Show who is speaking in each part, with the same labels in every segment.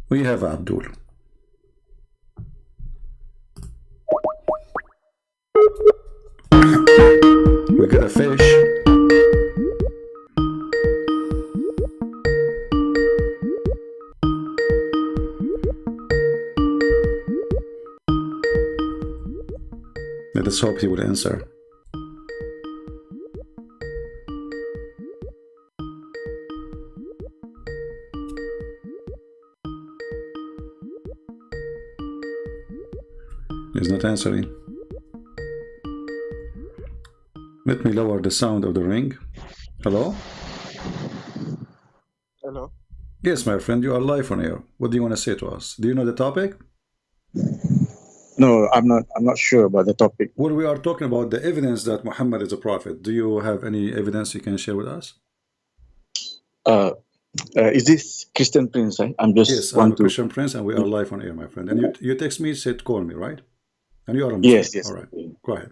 Speaker 1: We have Abdul. We got a fish. Let us hope he will answer. He's not answering. Let me lower the sound of the ring. Hello?
Speaker 2: Hello.
Speaker 1: Yes, my friend, you are live on air. What do you want to say to us? Do you know the topic?
Speaker 2: No, I'm not. I'm not sure about the topic.
Speaker 1: Well, we are talking about the evidence that Muhammad is a prophet. Do you have any evidence you can share with us?
Speaker 2: Uh, is this Christian Prince? I'm just
Speaker 1: Yes, I'm a
Speaker 2: want to.
Speaker 1: Christian prince and we are live on air, my friend. And you text me, said call me, right? And you are a Muslim.
Speaker 2: Yes, yes.
Speaker 1: All right. Go ahead.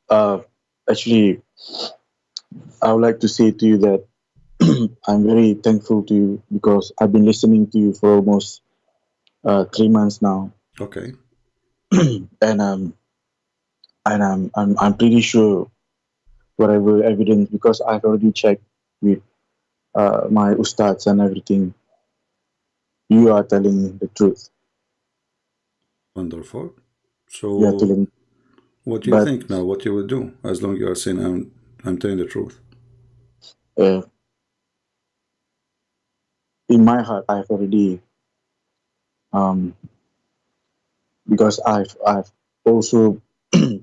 Speaker 2: Uh, Actually, I would like to say to you that I'm very thankful to you because I've been listening to you for almost 3 months now,
Speaker 1: Okay.
Speaker 2: and I'm pretty sure whatever evidence, because I've already checked with my ustads and everything. You are telling the truth.
Speaker 1: Wonderful.
Speaker 2: You are
Speaker 1: So
Speaker 2: telling,
Speaker 1: what do you
Speaker 2: but
Speaker 1: think now? What you will do as long as you are saying I'm telling the truth?
Speaker 2: uh, in my heart, I've already um, because I've also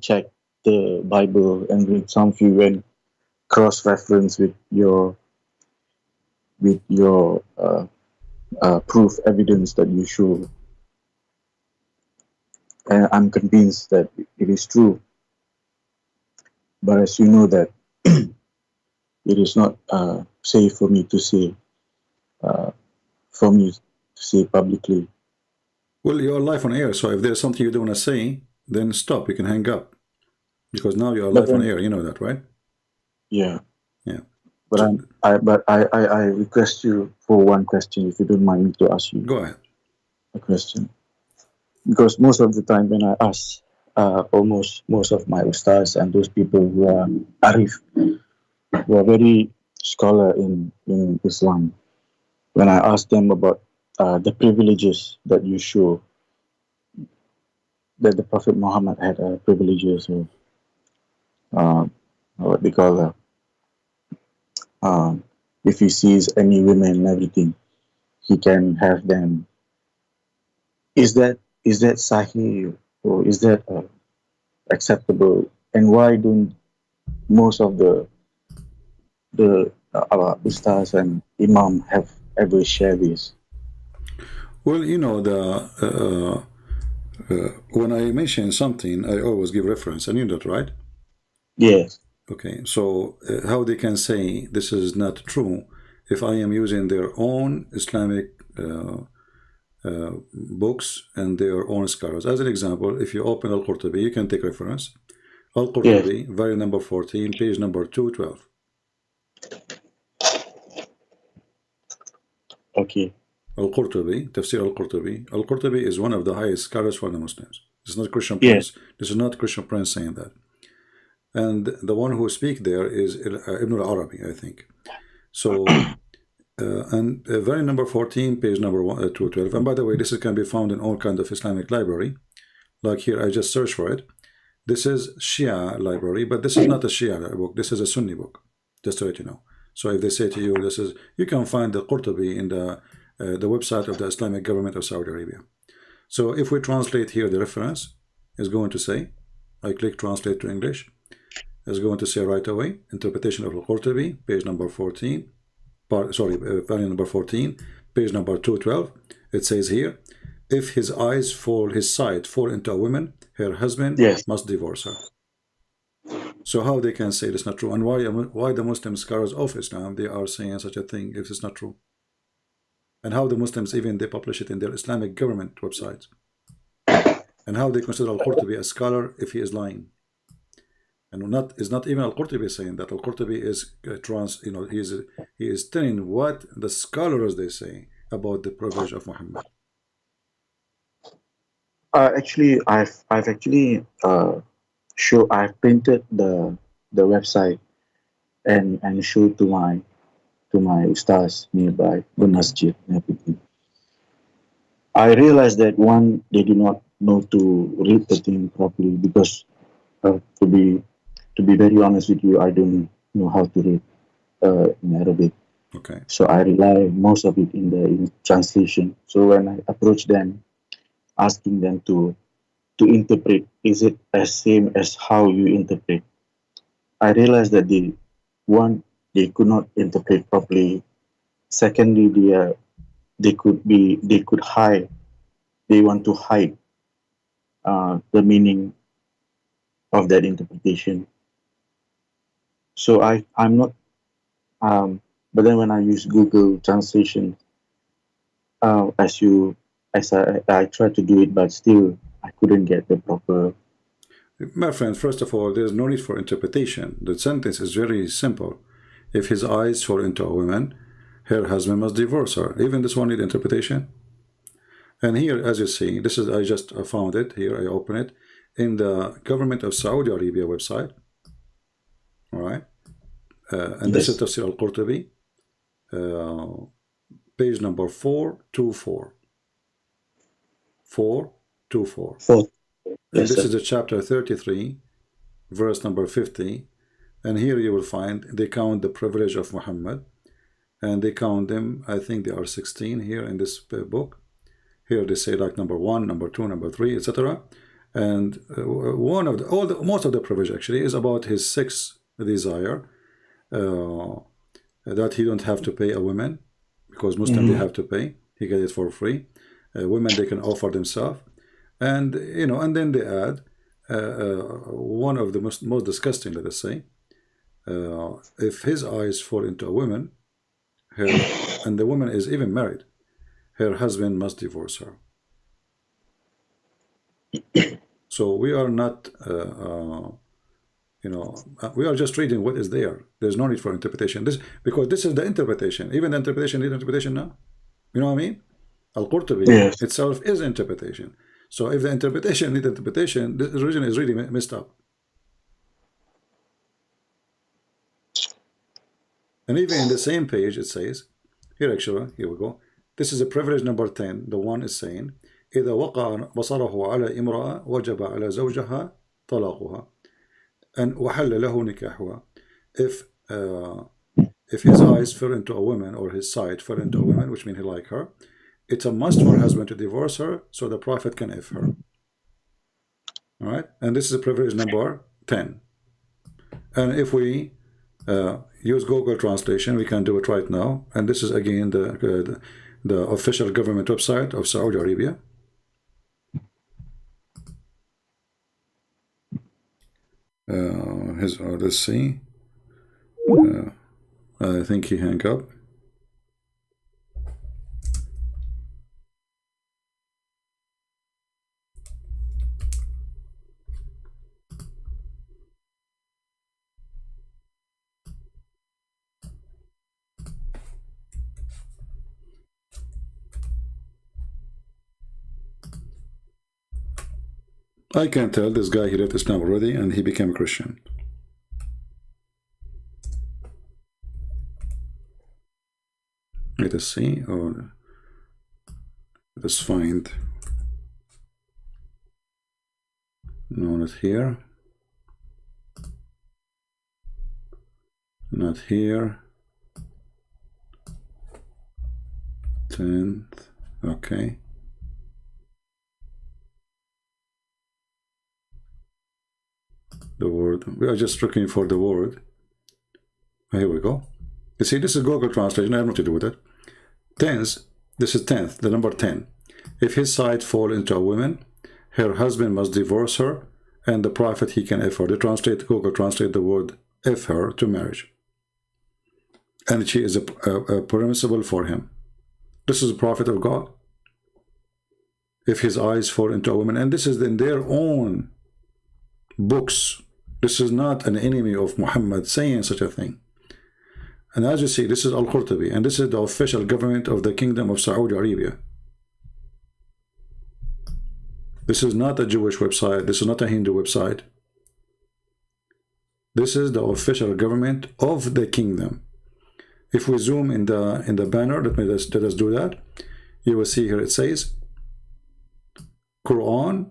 Speaker 2: checked the Bible and read some few and cross reference with your proof evidence that you show, and I'm convinced that it is true. But as you know that it is not safe for me to say uh, for me to say publicly.
Speaker 1: Well, you are live on air, so if there's something you don't want to say, then stop. You can hang up because now you are
Speaker 2: But
Speaker 1: live on
Speaker 2: then,
Speaker 1: air. You know that, right?
Speaker 2: yeah.
Speaker 1: Yeah.
Speaker 2: But
Speaker 1: So
Speaker 2: I request you for one question, if you don't mind me to ask you
Speaker 1: go ahead.
Speaker 2: a question. Because most of the time when I ask almost most of my ustads and those people who are arif, who are very scholar in Islam, when I ask them about the privileges that you show, that the Prophet Muhammad had privileges of uh, what they call uh, if he sees any women and everything, he can have them. Is that sahih, or is that acceptable? And why don't most of the our ustaz and imam have ever shared this?
Speaker 1: Well, you know when I mention something, I always give reference, and you know that, right?
Speaker 2: Yes,
Speaker 1: Okay. So how they can say this is not true if I am using their own Islamic books and their own scholars? As an example, if you open Al-Qurtubi, you can take reference.
Speaker 2: yes.
Speaker 1: Al-Qurtubi, volume number 14, page number 212.
Speaker 2: Okay.
Speaker 1: Al-Qurtubi, Tafsir Al-Qurtubi. Al-Qurtubi is one of the highest scholars for the Muslims. This is not Christian
Speaker 2: Yes.
Speaker 1: Prince. This is not Christian Prince saying that. And the one who speak there is Ibn al-Arabi, I think. So, and very number 14, page number 212. And by the way, this can be found in all kinds of Islamic library. Like here, I just searched for it. This is Shia library, but this is not a Shia book. This is a Sunni book, just to let you know. So if they say to you, this is, you can find the Qurtubi in the website of the Islamic government of Saudi Arabia. So if we translate here, the reference is going to say, I click translate to English, is going to say right away, interpretation of Al-Qurtubi, page number 14, volume number 14, page number 212. It says here, if his sight fall into a woman, her husband
Speaker 2: Yes.
Speaker 1: must divorce her. So how they can say it's not true, and why the Muslim scholars of Islam they are saying such a thing if it's not true, and how the Muslims even they publish it in their Islamic government websites, and how they consider Al-Qurtubi a scholar if he is lying. And not is not even Al-Qurtubi saying that. Al-Qurtubi is he is telling what the scholars they say. about the privilege of Muhammad?
Speaker 2: Actually, I've actually I've printed the website and showed to my ustaz nearby the
Speaker 1: Okay.
Speaker 2: masjid and everything. I realized that one, they do not know to read the thing properly because uh, to be to be very honest with you, I don't know how to read in Arabic.
Speaker 1: Okay.
Speaker 2: So I rely most of it in translation. So when I approach them, asking them to interpret, is it as same as how you interpret? I realized that one, they could not interpret properly. Secondly, they could hide. They want to hide the meaning of that interpretation. So I'm not. Um, but then when I use Google Translation, as you as I tried to do it, but still I couldn't get the proper.
Speaker 1: My friend, first of all, there's no need for interpretation. The sentence is very simple. If his eyes fall into a woman, her husband must divorce her. Even this one need interpretation. And here, as you see, this is, I just found it. Here, I open it in the government of Saudi Arabia website. All right. And this is
Speaker 2: Yes.
Speaker 1: Tafsir al-Qurtubi, page number 424. 424.
Speaker 2: Fourth.
Speaker 1: And
Speaker 2: Yes,
Speaker 1: this
Speaker 2: sir.
Speaker 1: is the chapter 33, verse number 50. And here you will find they count the privilege of Muhammad. And they count them, I think they are 16 here in this book. Here they say like number 1, number 2, number 3, etc. And one of the, most of the privilege actually is about his sixth desire, that he don't have to pay a woman, because Muslim they
Speaker 2: Mm-hmm.
Speaker 1: have to pay. He get it for free. Women they can offer themselves, and and then they add one of the most disgusting, let us say, if his eyes fall into a woman, her and the woman is even married, her husband must divorce her. So we are not, we are just reading what is there. There's no need for interpretation. This because this is the interpretation. Even the interpretation need interpretation now. You know what I mean? Al-Qurtubi
Speaker 2: Yes.
Speaker 1: itself is interpretation. So if the interpretation need interpretation, this religion is really messed up. And even in the same page, it says, here actually, here we go. This is a privilege number 10. The one is saying, إذا وقع بصره على امرأة وجب على زوجها طلاقها and وحل له نكاحها. If his eyes fell into a woman, or his sight fell into a woman, which means he like her, it's a must for husband to divorce her so the Prophet can F her. All right, and this is a privilege number 10. And if we use Google Translation, we can do it right now. And this is again the official government website of Saudi Arabia. Let's see. I think he hung up. I can tell this guy, he left Islam already and he became a Christian. Let us see, or let us find. No, not here. Not here. 10th. Okay. The word. We are just looking for the word. Here we go. You see, this is Google Translation. I have nothing to do with it. Tenth. This is 10th, the number 10. If his sight fall into a woman, her husband must divorce her, and the Prophet he can F her. They translate, Google translate the word F her to marriage. And she is a permissible for him. This is a prophet of God. If his eyes fall into a woman, and this is in their own books. This is not an enemy of Muhammad saying such a thing. And as you see, this is Al-Qurtubi, and this is the official government of the Kingdom of Saudi Arabia. This is not a Jewish website. This is not a Hindu website. This is the official government of the kingdom. If we zoom in the banner, let us do that. You will see here it says Quran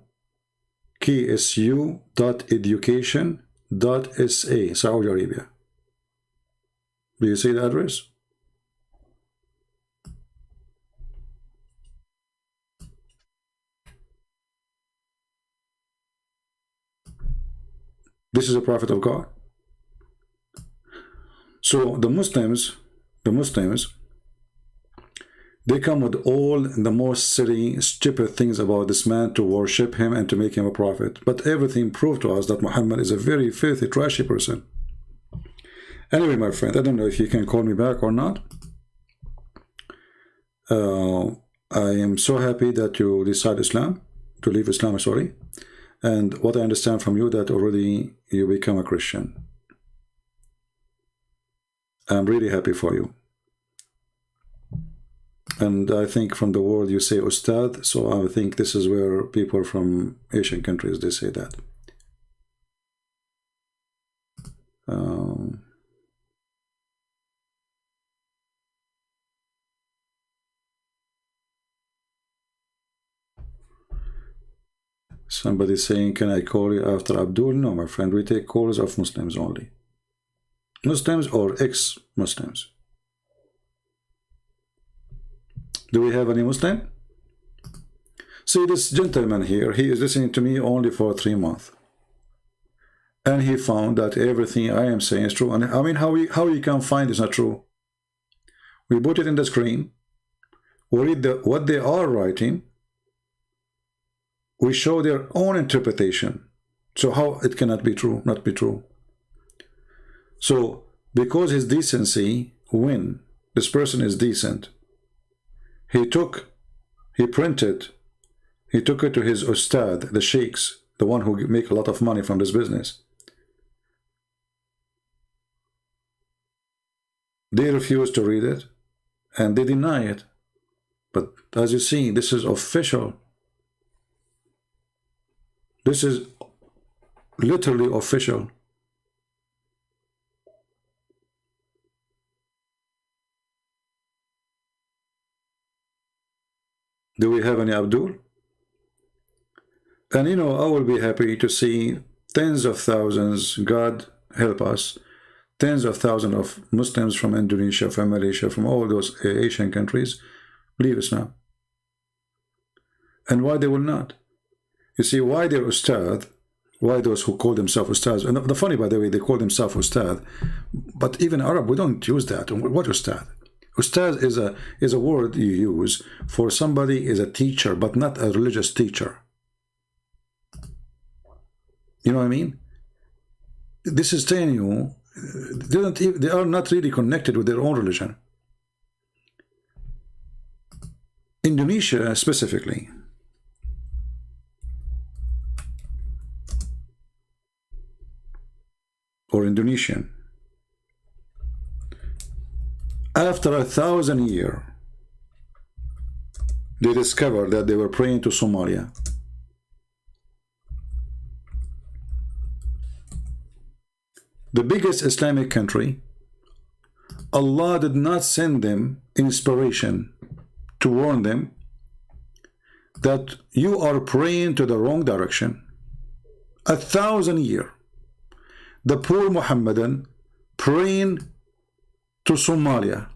Speaker 1: ksu.education.sa, Saudi Arabia. Do you see the address? This is a prophet of God. So the Muslims, they come with all the most silly, stupid things about this man to worship him and to make him a prophet. But everything proved to us that Muhammad is a very filthy, trashy person. Anyway, my friend, I don't know if you can call me back or not. I am so happy that you decide Islam, to leave Islam, sorry. And what I understand from you, that already you become a Christian. I'm really happy for you. And I think from the word you say Ustad, so I think this is where people from Asian countries, they say that. Somebody saying, can I call you after Abdul? No, my friend, we take calls of Muslims only. Muslims or ex-Muslims. Do we have any Muslim? See, this gentleman here, he is listening to me only for 3 months. And he found that everything I am saying is true. And I mean, how you can find it's not true? We put it in the screen. We read what they are writing. We show their own interpretation. So how it cannot be true, not be true? So, because his decency, when this person is decent, he took it to his ustad, the sheikhs, the one who make a lot of money from this business. They refuse to read it, and they deny it. But as you see, this is official. This is literally official. Do we have any Abdul? And you know, I will be happy to see tens of thousands, God help us, tens of thousands of Muslims from Indonesia, from Malaysia, from all those Asian countries leave Islam. And why they will not? You see, why their ustad, why those who call themselves ustads, and the funny, by the way, they call themselves ustad, but even Arab, we don't use that. What ustad? Ustad is a word you use for somebody is a teacher, but not a religious teacher. You know what I mean? This is telling you, they are not really connected with their own religion. Indonesia specifically. Or Indonesian. After 1,000 years, they discovered that they were praying to Somalia. The biggest Islamic country, Allah did not send them inspiration to warn them that you are praying to the wrong direction. 1,000 years. The poor Muhammadan praying to Somalia.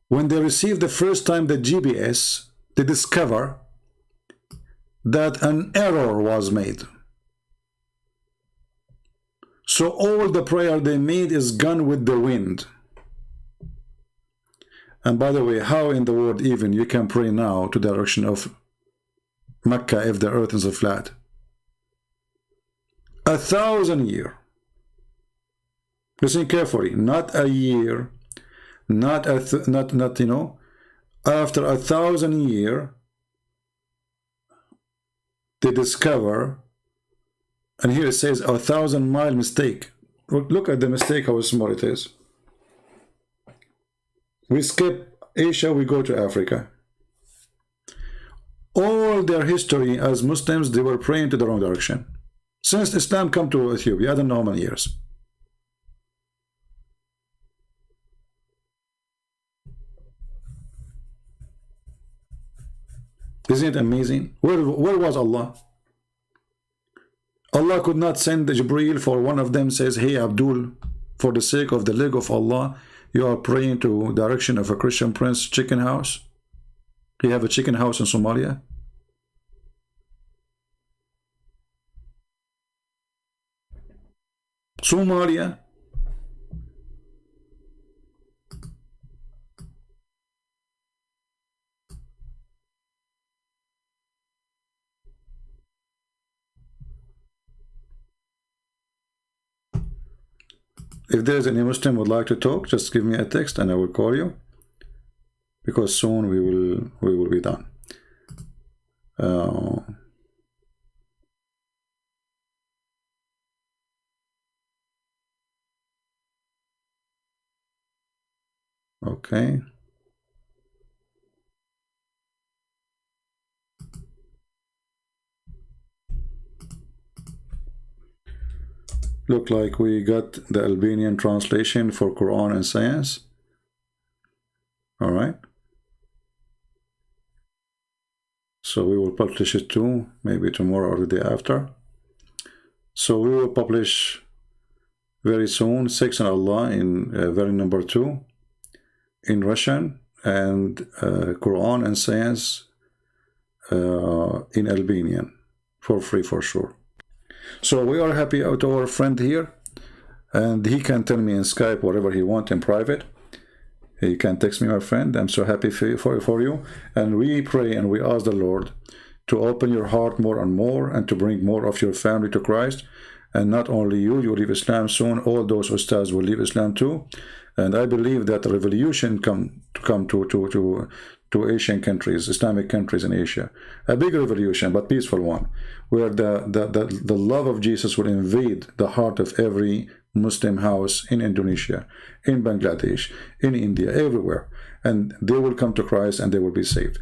Speaker 1: When they received the first time the GPS, they discover that an error was made. So all the prayer they made is gone with the wind. And by the way, how in the world even you can pray now to the direction of Mecca if the earth is flat? 1,000 years. Listen carefully. Not a year, not you know. After 1,000 years, they discover And here it says a 1,000-mile mistake. Look at the mistake, how small it is. We skip Asia, we go to Africa. All their history as Muslims, they were praying to the wrong direction. Since Islam come to Ethiopia, I don't know how many years. Isn't it amazing? Where was Allah? Allah could not send the Jibreel for one of them says, hey Abdul, for the sake of the leg of Allah, you are praying to direction of a Christian prince chicken house. You have a chicken house in Somalia. Somalia. If there's any Muslim would like to talk, just give me a text and I will call you, because soon we will be done. Okay. Look like we got the Albanian translation for Quran and Science. All right. So we will publish it too, maybe tomorrow or the day after. So we will publish very soon 6 in Allah in very number 2 in Russian, and Quran and Science in Albanian for free for sure. So we are happy to our friend here, and he can tell me in Skype whatever he wants in private. He can text me, my friend. I'm so happy for you. And we pray and we ask the Lord to open your heart more and more, and to bring more of your family to Christ. And not only you will leave Islam soon, all those ustads will leave Islam too. And I believe that the revolution come to Asian countries, Islamic countries in Asia. A big revolution, but peaceful one, where the love of Jesus will invade the heart of every Muslim house in Indonesia, in Bangladesh, in India, everywhere. And they will come to Christ and they will be saved.